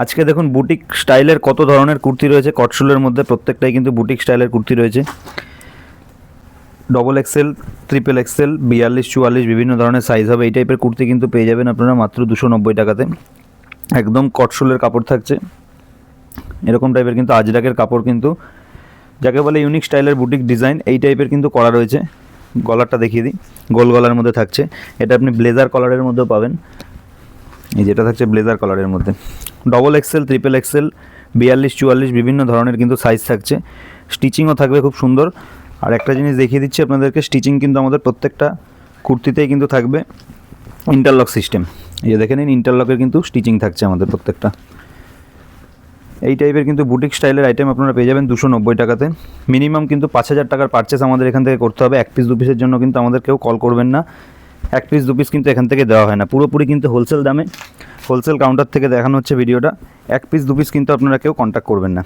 আজকে দেখুন বুটিক স্টাইলের কত ধরনের কুর্তি রয়েছে কটসুলের মধ্যে, প্রত্যেকটাই কিন্তু বুটিক স্টাইলের কুর্তি রয়েছে। ডবল এক্সেল, ট্রিপল এক্সেল, 42-44 বিভিন্ন ধরনের সাইজ হবে। এই টাইপের কুর্তি কিন্তু পেয়ে যাবেন আপনারা মাত্র 290 টাকাতে। একদম কটসুলের কাপড় থাকছে, এরকম টাইপের কিন্তু আজরাকের কাপড়, কিন্তু যাকে বলে ইউনিক স্টাইলের বুটিক ডিজাইন, এই টাইপের কিন্তু করা রয়েছে। গলারটা দেখিয়ে দিই, গোল গলার মধ্যে থাকছে। এটা আপনি ব্লেজার কলারের মধ্যেও পাবেন, এই যেটা থাকছে ব্লেজার কলারের মধ্যে। ডবল এক্সেল, ট্রিপল এক্সেল, 42-44 বিভিন্ন ধরনের কিন্তু সাইজ থাকছে। স্টিচিংও থাকবে খুব সুন্দর। আর একটা জিনিস দেখিয়ে দিচ্ছি আপনাদেরকে, স্টিচিং কিন্তু আমাদের প্রত্যেকটা কুর্তিতেই কিন্তু থাকবে ইন্টারলক সিস্টেম। এই যে দেখে নিন, ইন্টারলকের কিন্তু স্টিচিং থাকছে আমাদের প্রত্যেকটা। এই টাইপের কিন্তু বুটিক স্টাইলের আইটেম আপনারা পেয়ে যাবেন 290 টাকাতে। মিনিমাম কিন্তু 5000 টাকার পারচেস আমাদের এখান থেকে করতে হবে। 1 পিস 2 পিসের জন্য কিন্তু আমাদের কেউ কল করবেন না। 1 পিস 2 পিস কিন্তু এখান থেকে দেওয়া হয় না, পুরোপুরি কিন্তু হোলসেল দামে, হোলসেল কাউন্টার থেকে দেখানো হচ্ছে ভিডিওটা। 1 পিস 2 পিস কিন্তু আপনারা কেউ কন্ট্যাক্ট করবেন না।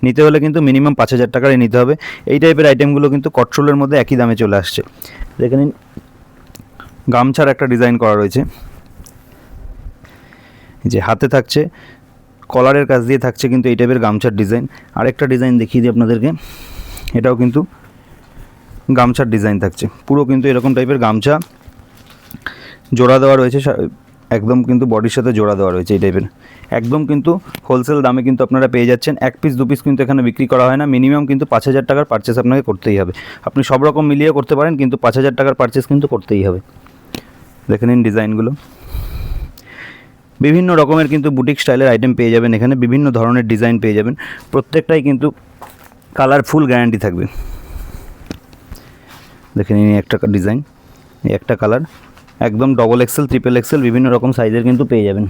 নিতে হলে কিন্তু মিনিমাম 5000 টাকারই নিতে হবে। এই টাইপের আইটেমগুলো কিন্তু কটসোলের মধ্যে একই দামে চলে আসছে। দেখে নিন, গামছার একটা ডিজাইন করা রয়েছে, যে হাতে থাকছে, কলারের কাছ দিয়ে থাকছে কিন্তু এই টাইপের গামছার ডিজাইন। আরেকটা ডিজাইন দেখিয়ে দিই আপনাদেরকে, এটাও কিন্তু গামছার ডিজাইন থাকছে, পুরো কিন্তু এরকম টাইপের গামছা জোড়া দেওয়া রয়েছে, একদম কিন্তু বডির সাথে জোড়া দেওয়া রয়েছে এই টাইপের। একদম কিন্তু হোলসেল দামে কিন্তু আপনারা পেয়ে যাচ্ছেন। 1 পিস 2 পিস কিন্তু এখানে বিক্রি করা হয় না। মিনিমাম কিন্তু 5000 টাকার পারচেস আপনাকে করতেই হবে। আপনি সব রকম মিলিয়ে করতে পারেন, কিন্তু 5000 টাকার পারচেস কিন্তু করতেই হবে। দেখে নিন ডিজাইনগুলো, বিভিন্ন রকমের কিন্তু বুটিক স্টাইলের আইটেম পেয়ে যাবেন এখানে, বিভিন্ন ধরনের ডিজাইন পেয়ে যাবেন। প্রত্যেকটাই কিন্তু কালারফুল গ্যারান্টি থাকবে। দেখে নিন একটা ডিজাইন, একটা কালার, একদম ডবল এক্সেল, ট্রিপল এক্সেল বিভিন্ন রকম সাইজের কিন্তু পেয়ে যাবেন।